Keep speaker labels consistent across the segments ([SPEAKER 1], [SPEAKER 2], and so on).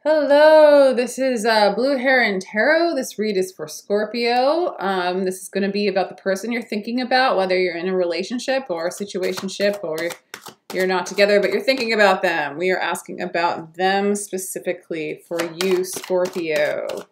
[SPEAKER 1] Hello, this is Blue Heron Tarot. This read is for Scorpio. This is going to be about the person you're thinking about, whether you're in a relationship or a situationship or you're not together, but you're thinking about them. We are asking about them specifically for you, Scorpio.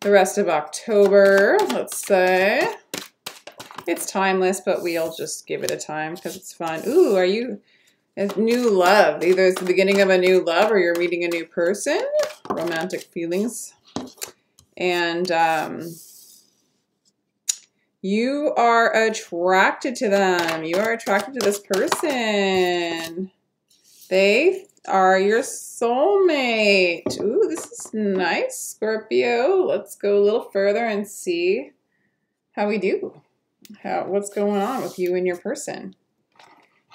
[SPEAKER 1] The rest of October, let's say. It's timeless, but we'll just give it a time because it's fun. Ooh, are you... It's new love. Either it's the beginning of a new love or you're meeting a new person. Romantic feelings. And you are attracted to them. You are attracted to this person. They are your soulmate. Ooh, this is nice, Scorpio. Let's go a little further and see how we do. What's going on with you and your person.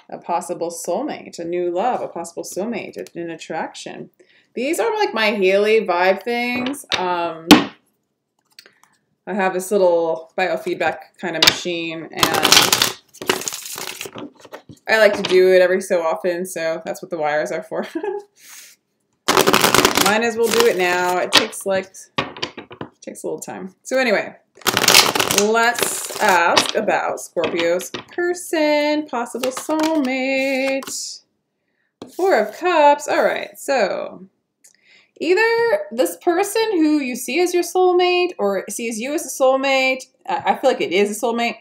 [SPEAKER 1] A possible soulmate, a new love, a possible soulmate, an attraction. These are like my Healy vibe things. I have this little biofeedback kind of machine, and I like to do it every so often, so that's what the wires are for. Mine is we'll do it now. It takes a little time. So anyway, let's ask about Scorpio's person, possible soulmate. Four of Cups. All right, so either this person who you see as your soulmate or sees you as a soulmate, I feel like it is a soulmate.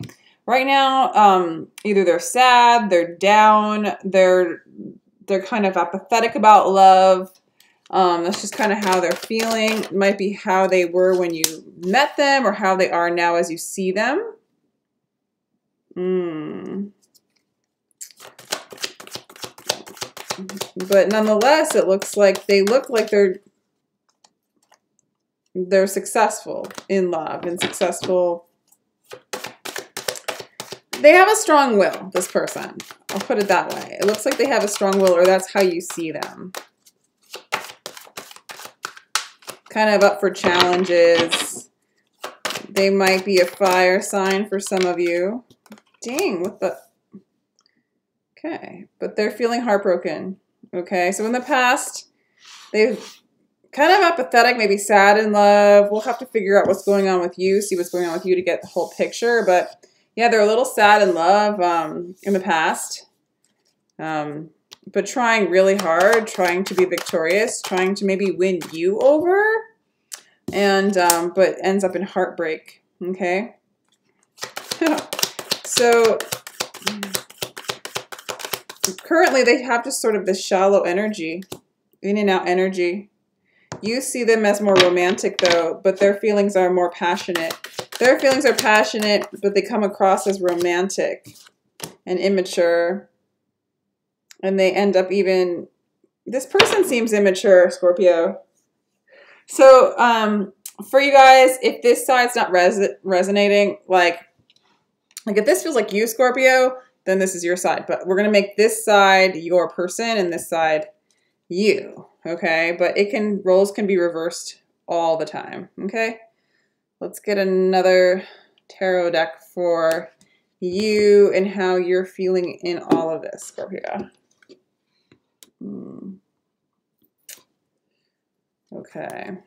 [SPEAKER 1] Right now, either they're sad, they're down, they're kind of apathetic about love. That's just kind of how they're feeling. It might be how they were when you met them or how they are now as you see them. But nonetheless, it looks like they look like they're successful in love and successful. They have a strong will, this person. I'll put it that way. It looks like they have a strong will, or that's how you see them. Kind of up for challenges. They might be a fire sign for some of you. Dang, what the... Okay, but they're feeling heartbroken. Okay, so in the past, they've kind of apathetic, maybe sad in love. We'll have to figure out what's going on with you, see what's going on with you to get the whole picture. But yeah, they're a little sad in love in the past. But trying really hard, trying to be victorious, trying to maybe win you over. And, but ends up in heartbreak. Okay. So currently they have just sort of this shallow energy, in and out energy. You see them as more romantic though, but their feelings are more passionate. Their feelings are passionate, but they come across as romantic and immature. And they end up even, this person seems immature, Scorpio. So for you guys, if this side's not resonating, like if this feels like you, Scorpio, then this is your side. But we're going to make this side your person and this side you, okay? But roles can be reversed all the time, okay? Let's get another tarot deck for you and how you're feeling in all of this, Scorpio. Okay.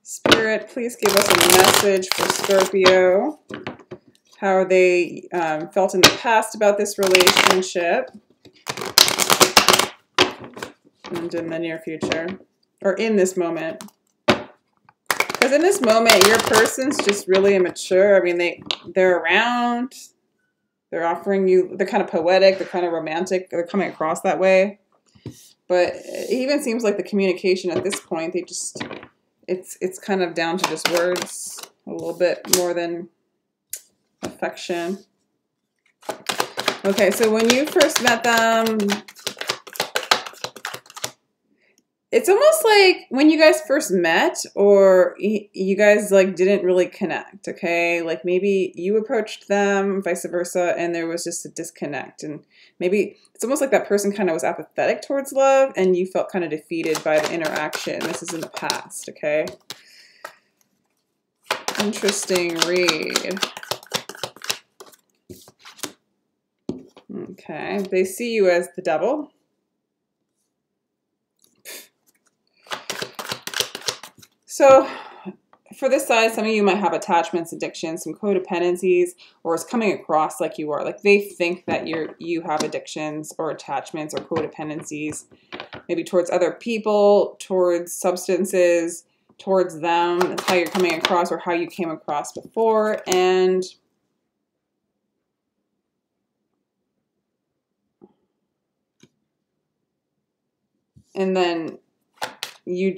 [SPEAKER 1] Spirit, please give us a message for Scorpio. How they felt in the past about this relationship. And in the near future. Or in this moment. Because in this moment, your person's just really immature. I mean, they're around. They're offering you, they're kind of poetic. They're kind of romantic. They're coming across that way. But it even seems like the communication at this point, they just, it's kind of down to just words a little bit more than affection. Okay, so when you first met them, it's almost like when you guys first met or you guys like didn't really connect, okay? Like maybe you approached them, vice versa, and there was just a disconnect. And maybe it's almost like that person kind of was apathetic towards love and you felt kind of defeated by the interaction. This is in the past, okay? Interesting read. Okay, they see you as the devil. So for this side, some of you might have attachments, addictions, some codependencies, or it's coming across like you are. Like they think that you have addictions or attachments or codependencies, maybe towards other people, towards substances, towards them. That's how you're coming across or how you came across before. And then you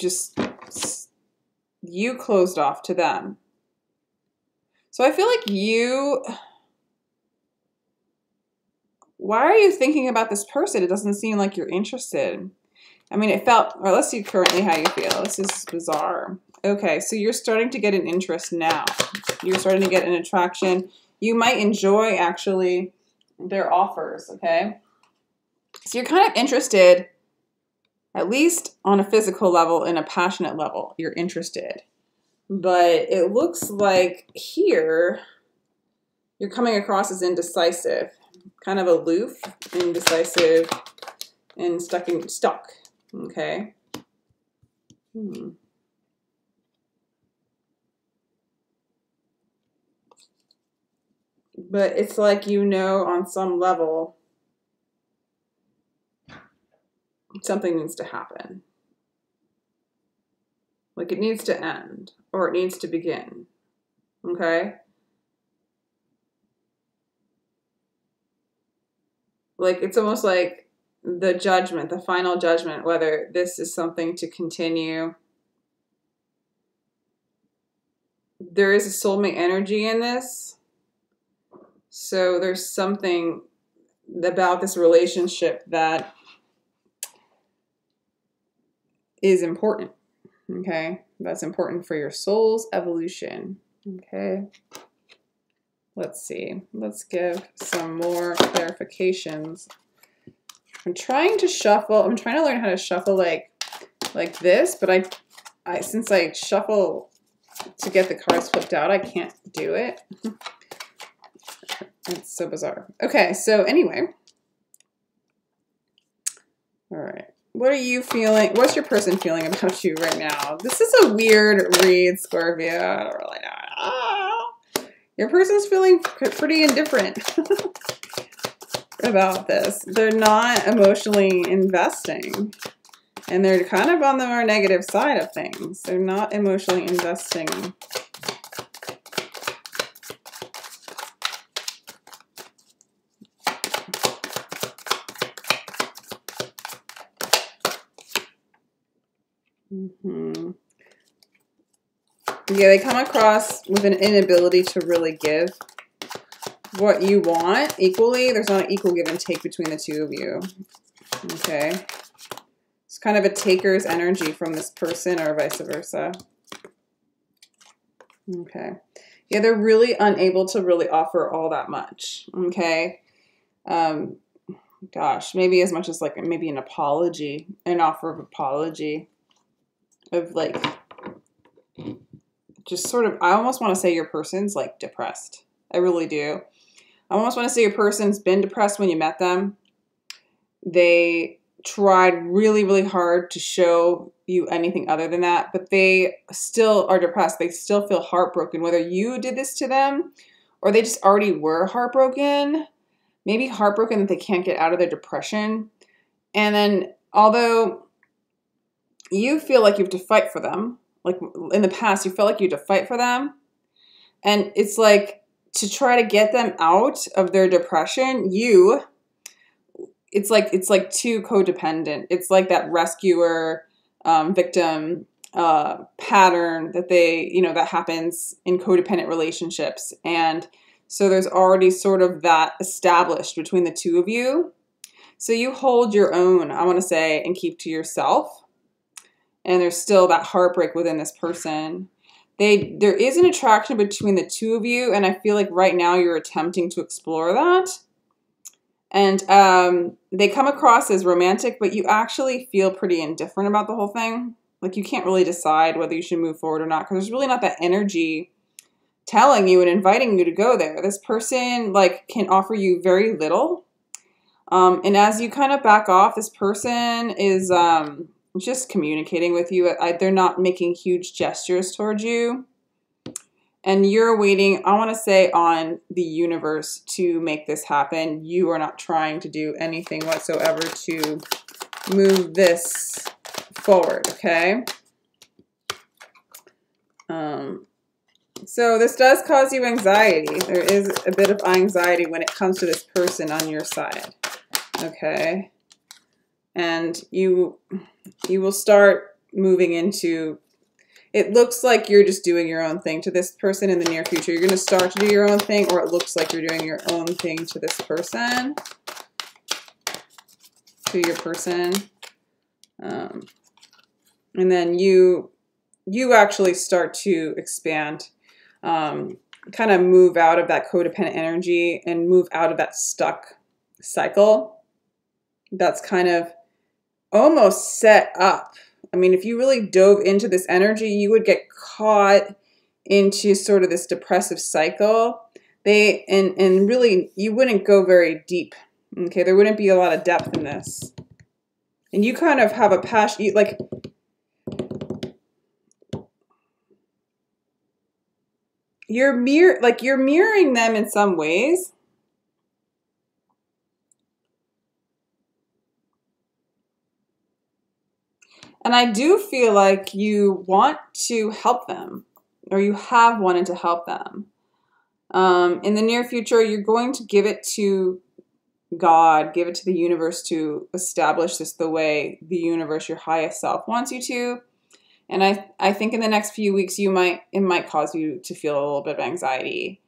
[SPEAKER 1] closed off to them. So I feel like why are you thinking about this person? It doesn't seem like you're interested. I mean, it felt, or let's see currently how you feel. This is bizarre. Okay, so you're starting to get an interest now. You're starting to get an attraction. You might enjoy, actually, their offers, okay? So you're kind of interested, at least on a physical level, in a passionate level. You're interested. But it looks like here, you're coming across as indecisive. Kind of aloof, indecisive, and stuck. Okay. But it's like, you know, on some level, something needs to happen. Like it needs to end or it needs to begin. Okay? Like it's almost like the judgment, the final judgment, whether this is something to continue. There is a soulmate energy in this. So there's something about this relationship that is important. Okay? That's important for your soul's evolution. Okay? Let's see. Let's give some more clarifications. I'm trying to shuffle. I'm trying to learn how to shuffle like this, but since I shuffle to get the cards flipped out, I can't do it. It's so bizarre. Okay, so anyway. All right. What are you feeling? What's your person feeling about you right now? This is a weird read, Scorpio. I don't really know. Oh. Your person's feeling pretty indifferent about this. They're not emotionally investing. And they're kind of on the more negative side of things. They're not emotionally investing. Yeah, they come across with an inability to really give what you want equally. There's not an equal give and take between the two of you. Okay. It's kind of a taker's energy from this person or vice versa. Okay. Yeah, they're really unable to really offer all that much. Okay. Gosh, maybe as much as like maybe an apology, an offer of apology of like just sort of, I almost want to say your person's like depressed. I really do. I almost want to say your person's been depressed when you met them. They tried really, really hard to show you anything other than that, but they still are depressed. They still feel heartbroken, whether you did this to them or they just already were heartbroken. Maybe heartbroken that they can't get out of their depression. And then although you feel like you have to fight for them, like in the past, you felt like you had to fight for them. And it's like to try to get them out of their depression, it's like too codependent. It's like that rescuer victim pattern that that happens in codependent relationships. And so there's already sort of that established between the two of you. So you hold your own, I want to say, and keep to yourself. And there's still that heartbreak within this person. There is an attraction between the two of you, and I feel like right now you're attempting to explore that. And they come across as romantic, but you actually feel pretty indifferent about the whole thing. Like you can't really decide whether you should move forward or not, because there's really not that energy telling you and inviting you to go there. This person like can offer you very little. And as you kind of back off, this person is just communicating with you. They're not making huge gestures towards you. And you're waiting, I want to say, on the universe to make this happen. You are not trying to do anything whatsoever to move this forward, okay? So this does cause you anxiety. There is a bit of anxiety when it comes to this person on your side, okay? And you will start moving into, it looks like you're just doing your own thing to this person in the near future. You're going to start to do your own thing, or it looks like you're doing your own thing to this person, to your person. And then you actually start to expand, kind of move out of that codependent energy and move out of that stuck cycle that's kind of almost set up. I mean, if you really dove into this energy, you would get caught into sort of this depressive cycle. And really, you wouldn't go very deep. Okay, there wouldn't be a lot of depth in this. And you kind of have a passion, like, you're mirroring them in some ways. And I do feel like you want to help them, or you have wanted to help them. In the near future, you're going to give it to God, give it to the universe to establish this the way the universe, your highest self, wants you to. And I think in the next few weeks, it might cause you to feel a little bit of anxiety.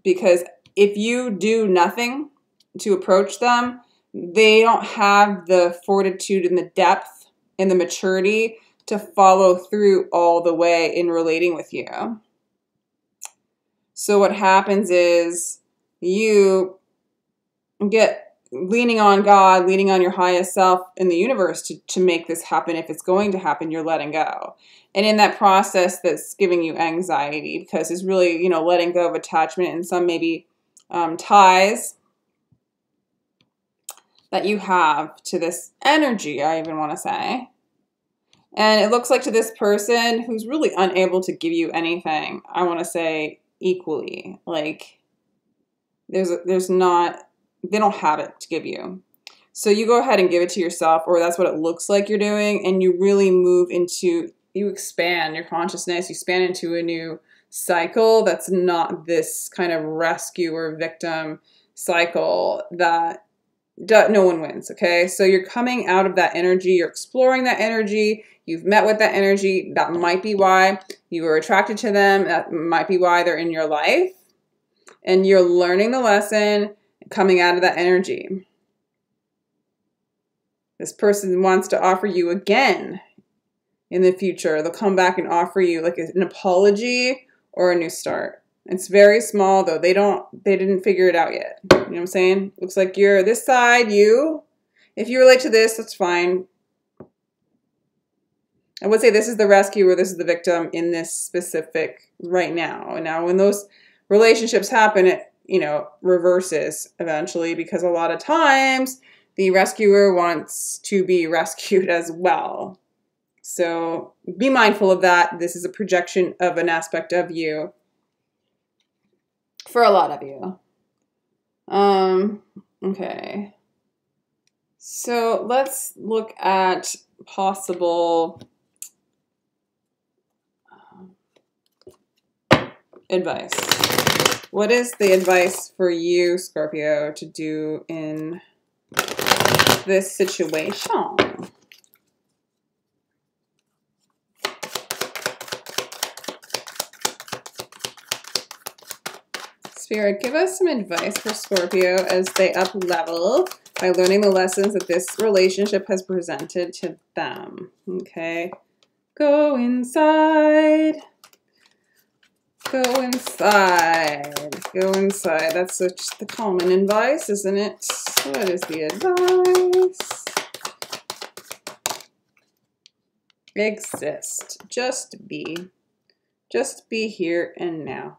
[SPEAKER 1] Because if you do nothing to approach them, they don't have the fortitude and the depth and the maturity to follow through all the way in relating with you. So what happens is you get leaning on God, leaning on your highest self in the universe to make this happen. If it's going to happen, you're letting go. And in that process, that's giving you anxiety because it's really, letting go of attachment and some maybe ties that you have to this energy, I even want to say. And it looks like to this person who's really unable to give you anything, I want to say equally. Like, there's not, they don't have it to give you. So you go ahead and give it to yourself, or that's what it looks like you're doing, and you really move into, you expand your consciousness, you expand into a new cycle that's not this kind of rescue or victim cycle that no one wins, okay? So you're coming out of that energy, you're exploring that energy, you've met with that energy, that might be why you were attracted to them, that might be why they're in your life, and you're learning the lesson, coming out of that energy. This person wants to offer you again in the future. They'll come back and offer you like an apology or a new start. It's very small though. They didn't figure it out yet. You know what I'm saying? Looks like you're this side, if you relate to this, that's fine. I would say this is the rescuer, this is the victim in this specific right now. And now when those relationships happen, it, reverses eventually, because a lot of times the rescuer wants to be rescued as well. So be mindful of that. This is a projection of an aspect of you for a lot of you. Okay. So let's look at possible advice. What is the advice for you, Scorpio, to do in this situation? Spirit, give us some advice for Scorpio as they up level by learning the lessons that this relationship has presented to them. Okay. Go inside. Go inside. Go inside. That's such the common advice, isn't it? What is the advice? Exist. Just be. Just be here and now.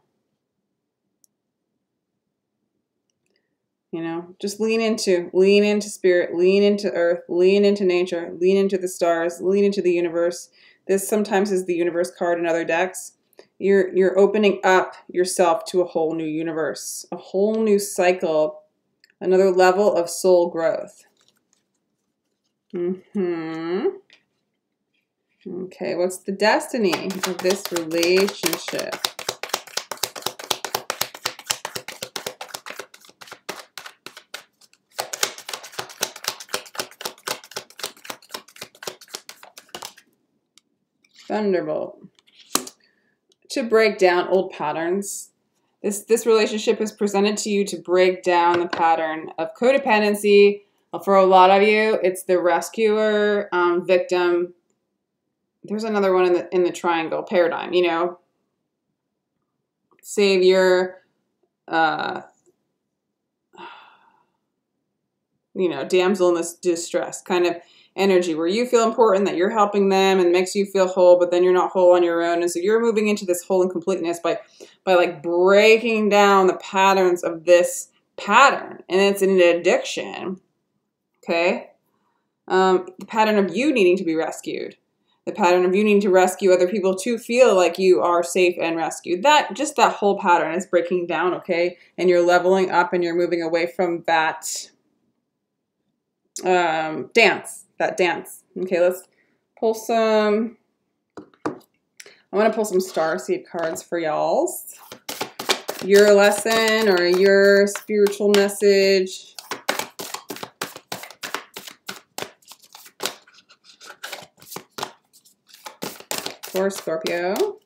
[SPEAKER 1] You know, just lean into spirit, lean into earth, lean into nature, lean into the stars, lean into the universe. This sometimes is the universe card in other decks. You're opening up yourself to a whole new universe, a whole new cycle, another level of soul growth. Okay, what's the destiny of this relationship? Thunderbolt. To break down old patterns. This relationship is presented to you to break down the pattern of codependency. For a lot of you, it's the rescuer, victim. There's another one in the triangle paradigm, you know. Savior, you know, damsel in distress kind of energy where you feel important, that you're helping them and makes you feel whole, but then you're not whole on your own. And so you're moving into this whole and completeness by like breaking down the patterns of this pattern. And it's an addiction. Okay. The pattern of you needing to be rescued. The pattern of you needing to rescue other people to feel like you are safe and rescued. Just that whole pattern is breaking down, okay? And you're leveling up and you're moving away from that dance. Okay, let's pull some. I want to pull some starseed cards for y'all. Your lesson or your spiritual message. For Scorpio.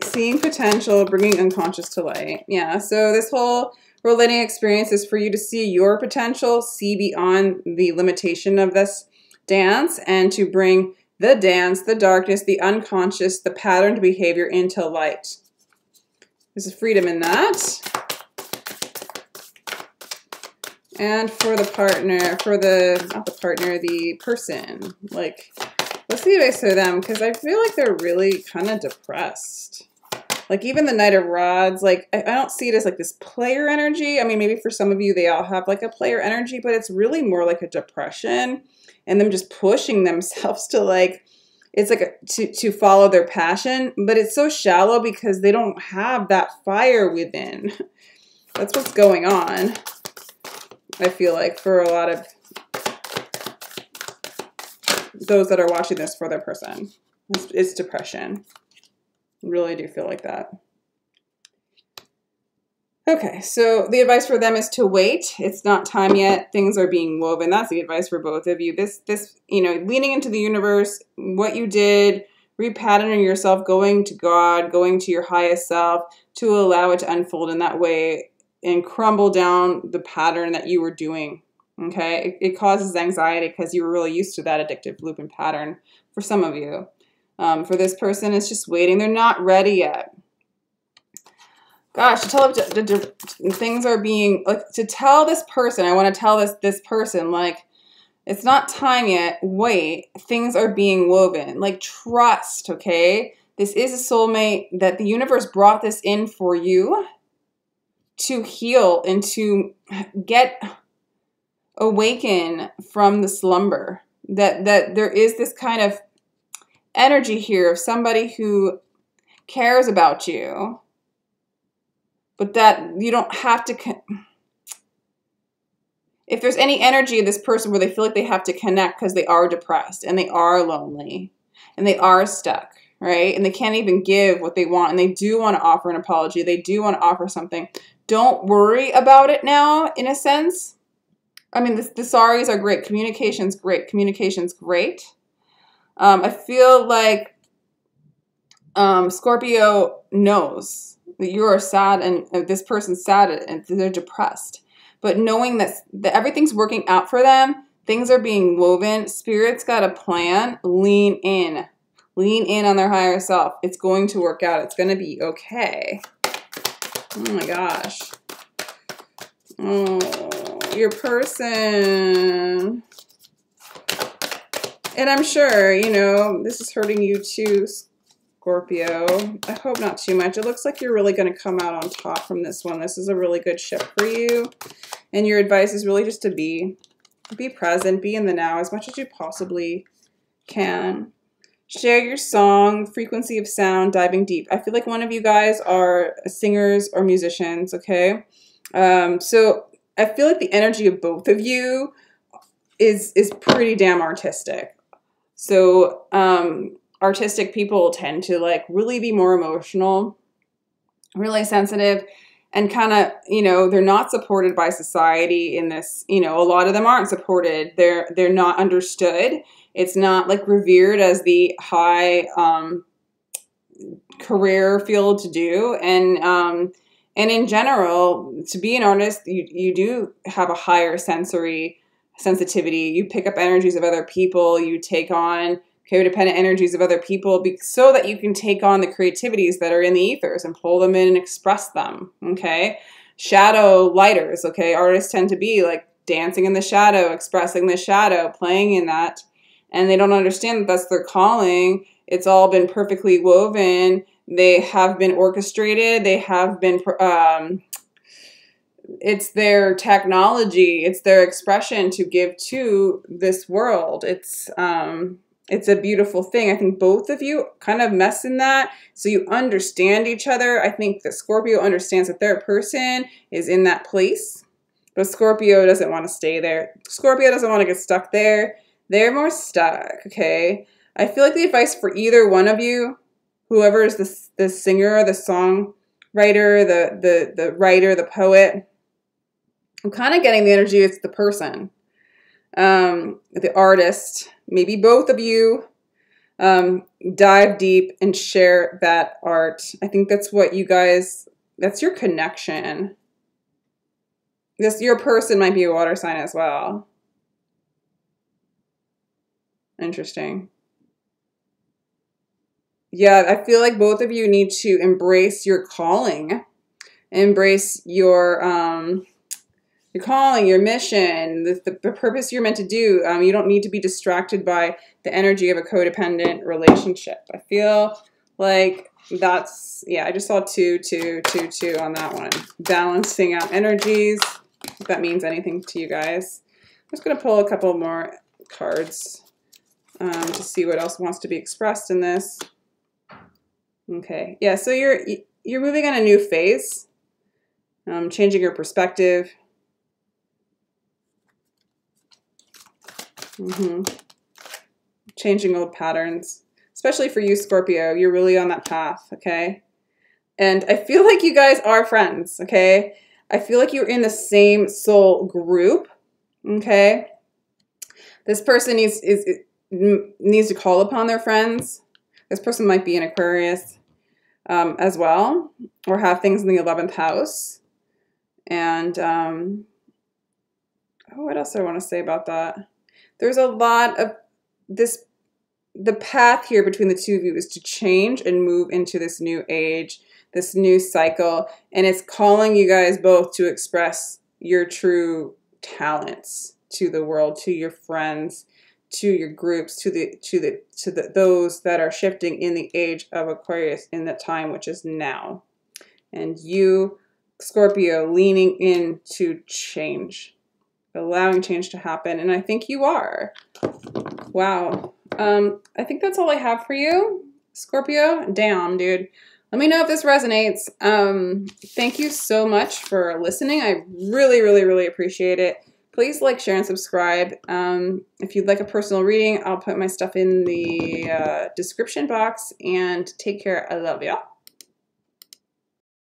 [SPEAKER 1] Seeing potential, bringing unconscious to light. Yeah, so this whole relating experience is for you to see your potential, see beyond the limitation of this dance, and to bring the dance, the darkness, the unconscious, the patterned behavior into light. There's a freedom in that. And for the partner, not the partner, the person, like, what's the advice for them? Because I feel like they're really kind of depressed. Like even the Knight of Rods, like I don't see it as like this player energy. I mean, maybe for some of you, they all have like a player energy, but it's really more like a depression and them just pushing themselves to like, it's like to follow their passion, but it's so shallow because they don't have that fire within. That's what's going on. I feel like for a lot of those that are watching this for their person, it's depression. Really do feel like that. Okay, so the advice for them is to wait. It's not time yet. Things are being woven. That's the advice for both of you. This, you know, leaning into the universe, what you did, repatterning yourself, going to God, going to your highest self to allow it to unfold in that way and crumble down the pattern that you were doing. Okay, it causes anxiety because you were really used to that addictive loop and pattern for some of you. For this person, it's just waiting. They're not ready yet. Gosh, to tell things are being, like, to tell this person, I want to tell this person, like, it's not time yet. Wait, things are being woven. Like, trust, okay? This is a soulmate that the universe brought this in for you to heal and to get awaken from the slumber. That there is this kind of energy here of somebody who cares about you, but that you don't have to, if there's any energy in this person where they feel like they have to connect because they are depressed and they are lonely and they are stuck, right? And they can't even give what they want and they do want to offer an apology. They do want to offer something. Don't worry about it now, in a sense. I mean, the sorries are great. Communication's great. Communication's great. I feel like Scorpio knows that you are sad and this person's sad and they're depressed. But knowing that everything's working out for them, things are being woven, Spirit's got a plan, lean in. Lean in on their higher self. It's going to work out. It's going to be okay. Oh my gosh. Oh, your person. And I'm sure, you know, this is hurting you too, Scorpio. I hope not too much. It looks like you're really going to come out on top from this one. This is a really good ship for you. And your advice is really just to be present, be in the now as much as you possibly can. Share your song, frequency of sound, diving deep. I feel like one of you guys are singers or musicians, okay? So I feel like the energy of both of you is pretty damn artistic. So artistic people tend to like really be more emotional, really sensitive, and kind of, you know, they're not supported by society in this, you know, a lot of them aren't supported. They're not understood. It's not like revered as the high career field to do. And in general, to be an artist, you do have a higher sensory sensitivity. You pick up energies of other people. You take on codependent energies of other people so that you can take on the creativities that are in the ethers and pull them in and express them, okay? Shadow lighters, okay? Artists tend to be like dancing in the shadow, expressing the shadow, playing in that, and they don't understand that that's their calling. It's all been perfectly woven. They have been orchestrated. They have been... it's their technology. It's their expression to give to this world. It's a beautiful thing. I think both of you kind of mess in that, so you understand each other. I think that Scorpio understands that their person is in that place, but Scorpio doesn't want to stay there. Scorpio doesn't want to get stuck there. They're more stuck, okay? I feel like the advice for either one of you, whoever is the singer, the songwriter, the writer, the poet, I'm kind of getting the energy it's the person. The artist, maybe both of you, dive deep and share that art. I think that's what you guys, that's your connection. Your person might be a water sign as well. Interesting. Yeah, I feel like both of you need to embrace your calling, embrace your calling, your mission, the purpose you're meant to do. You don't need to be distracted by the energy of a codependent relationship. I feel like that's, yeah, I just saw 2, 2, 2, 2 on that one. Balancing out energies, if that means anything to you guys. I'm just going to pull a couple more cards to see what else wants to be expressed in this. Okay, yeah, so you're moving on a new phase, changing your perspective. Changing old patterns, especially for you, Scorpio. You're really on that path, okay? And I feel like you guys are friends, okay? I feel like you're in the same soul group, okay? This person needs to call upon their friends. This person might be an Aquarius as well, or have things in the 11th house. And what else do I want to say about that? There's a lot of this, the path here between the two of you is to change and move into this new age, this new cycle, and it's calling you guys both to express your true talents to the world, to your friends, to your groups, to those that are shifting in the age of Aquarius in the time which is now. And you, Scorpio, leaning into change, allowing change to happen, and I think you are. Wow. I think that's all I have for you, Scorpio. Damn, dude. Let me know if this resonates. Thank you so much for listening. I really, really, really appreciate it. Please like, share, and subscribe. If you'd like a personal reading, I'll put my stuff in the description box, and take care. I love ya.